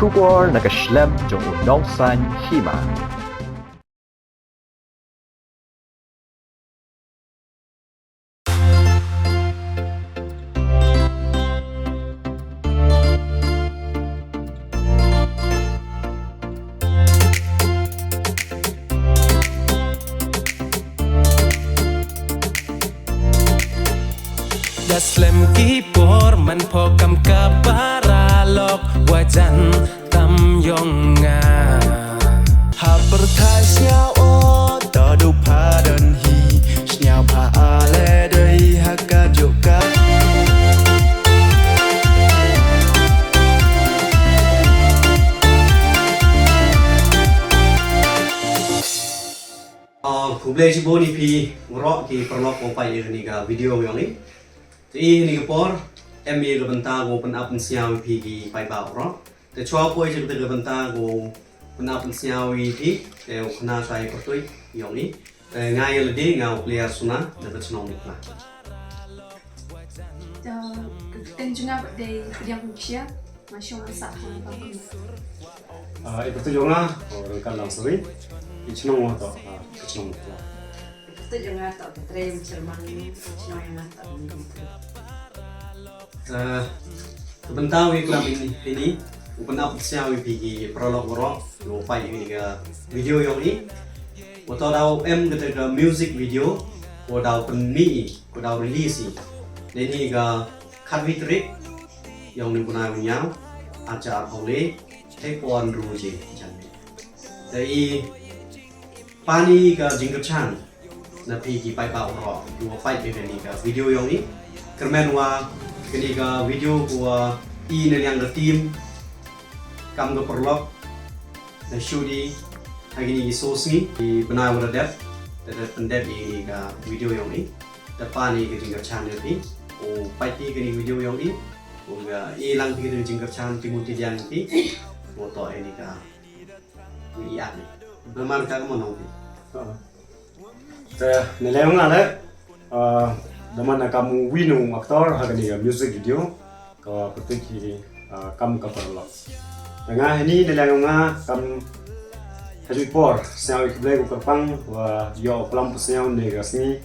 Kubor nakaslem jong Nohphai Hima. Daslem kipor man pokam ka paralok wajan tam yonga haber thasnya o ta du padan hi snya pa ale dei haka joka Pyllait si boni pi ngro ki Paralok Nohphai ni ga video yang ni. Thì ni kapor em ye ga banta go pen up siaw pi ki pai ba ro. Te chwa poi je ga banta go pen up siaw pi te khna sai ko toi yang ni. Ngai le de ngau clear suna da ba chno ni la. Ten juga de yang chia masih masak apa pun. Itu juga orang kalau sering itu nong atau itu nong tu. Itu juga tak terima cerman cuma yang tak ini. Bentang we club ini open up siaw pi ki Paralok Nohphai ni ga video yang ni. Waktu dah em ketika music video, ko dah penmi, ko dah release ni. Ni ga kadwi trik yang ni punai punya ajar oleh tekwan ruje macam ni. Jadi pani ga jingkechan na pergi pai pau ro Nohphai ni ga video yang ni kermen wa kini ga video gua i yang the team kam ga Paralok na shudi hari ni Sngi di benai wa dep pendep ini ga video yang ni depan ni ga jingkechan ni o pai ti kini video yang ni o ga ilang ti ga jingkechan timuti dian ti foto ini ga video ni memang ka mo nong Nilai orang ada, zaman kamu winu aktor harga ni music video, kau pergi kamu ke Paralok. Dengan ini nilai orang kamu hari por, siapa ikut aku kerpang, wah yo pelam pusiau ni Sngi,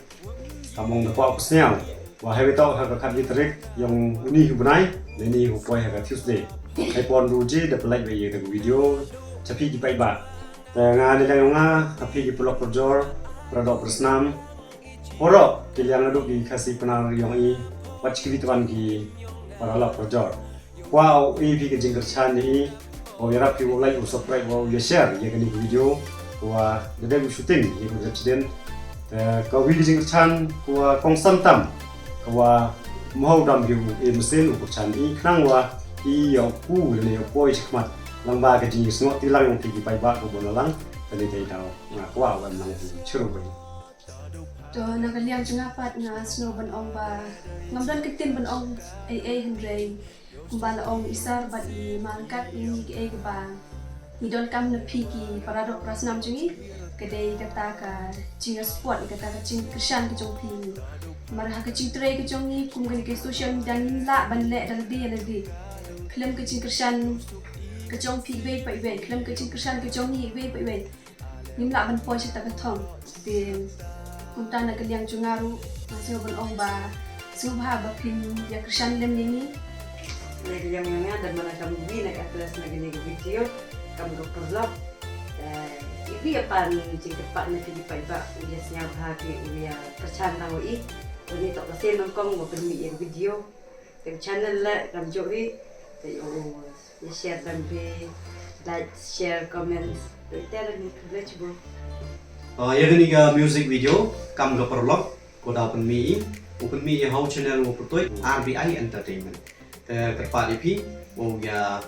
kamu dapat pusiau, wah hari tahu harga kadri terik yang ini hubunai, ini hubunai harga Tuesday. Hari pon ruji dapat like video, tapi di paibat. Dengan nilai orang tapi di Paralok Projor. Produk bersnam, orang kalian ada di kasih penar yang ini, wajib kita di Paralok Projor. Wow, ini ke jengkercan ini, oh ya rapi like, subscribe, wow ya share, ya kini video, wah ada shooting, ya kini presiden. Kau video jengkercan, wah konstan tam, wah mau dam view, mesin ukur can ini, kenang wah iya ku ini boy cekmat, lamba ke jenis semua tilang yang tinggi pai bak kebun lang. Tadi tahu, ngaku awam nang ceruk ini. Tuh nak liang juga pat na snow ban ong ba, ngamdan ketin ban ong hendrei, kumbala ong isar bat I mangkat ini ke ba, hidon kam na piki Paralok prasnam jungi, kedai kata ka jinga sport kata ka jing kersan ke jong pi, marah ke jing tray ke jong ni, kumgen ke social media ni la ban le daldi, klem ke jing kersan ke jong pi be pai be, klem ke jing kersan ke jong ni be pai be. Nim la ban poi cita ketong, bin unta nak liang jungaru masih ban ong ba, subha ba pin ya kersan lem ni. Lagi yang ada mana kamu bina ke kelas lagi video, kamu ke Paralok. Ibu apa jika pak nanti dipakai biasanya bahagi uya kersan tahu I, ini tak pasal nongkong mau pergi video, ke channel lah kamu jori, ya share dan like, share, comment. Ya kini ga music video kam ga Paralok ko da open mi how channel wo pertoi RBI Entertainment terpat ipi wo ya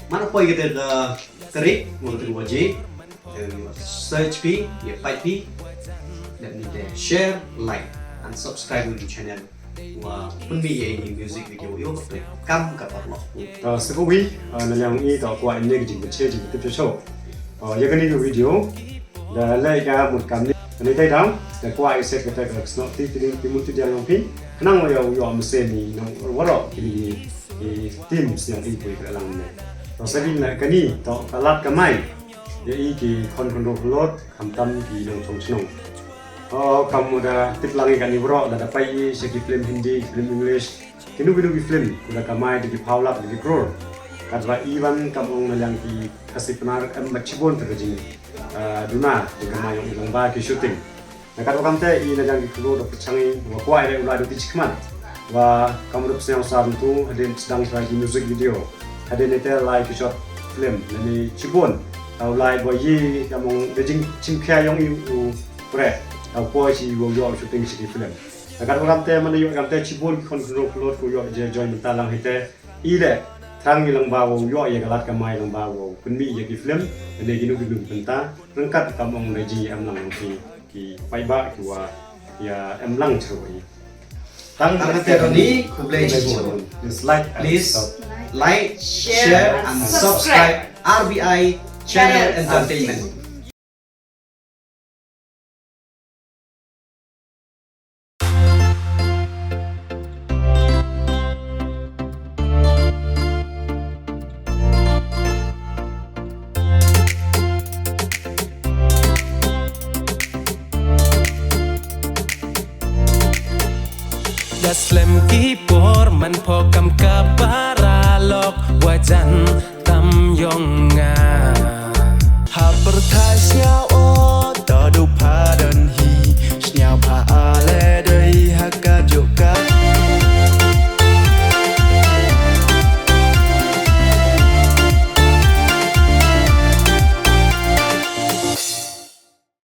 mana poi kita ga terik wo kita Baje search pi ya pai pi dan ni share like and subscribe to channel wa open mi ini music video yo pertoi kam ga Paralok Sekowi, nilai ini tak kuat ini jadi kecil jadi show. Ya kan ini video, dah lagi một kami, ini tay down, dah kuat set kita ke snot timuti dia nampi, kenang yo mesin ni, warok ini tim yang ini boleh ke dalam ni. Rosalin nak kani to kalat kamai. Jadi ki kon lot kamtam ki nong chong chnong. Oh kamu dah tip langi kan ibro dah dapat segi film Hindi, film English. Kinu film udah kamai di Paralok di Kror. Kadra Iwan kamu yang ki kasih penar macibon terjadi. Duna di kamai yang ilang ba ki shooting. Nah kadra kamte i na yang ki Kror dapat canggih wa kuai le ulai di cikman. Wa kamu dapat senang saat tu ada sedang lagi music video. Ada nete live shot film ni cibon. Tau live boy ye kamu dejing cimkia yang iu pre. Tau boy si wo yo shooting si film. Kadra kamte mana yo kamte cibon kon Kror ko yo je join mentalang hite i le Thang ilang bawo yo ya galat kamai ilang bawo kunmi ya ki film ene ginu penta rengkat kamong leji amlang ki paiba ki wa ya amlang chroi tang Ni Pyllait please like, share and subscribe RBI Channel Entertainment. Das lem kipor man po kam ka paralok wajan tam yonga ha perthasya o ta du padan hi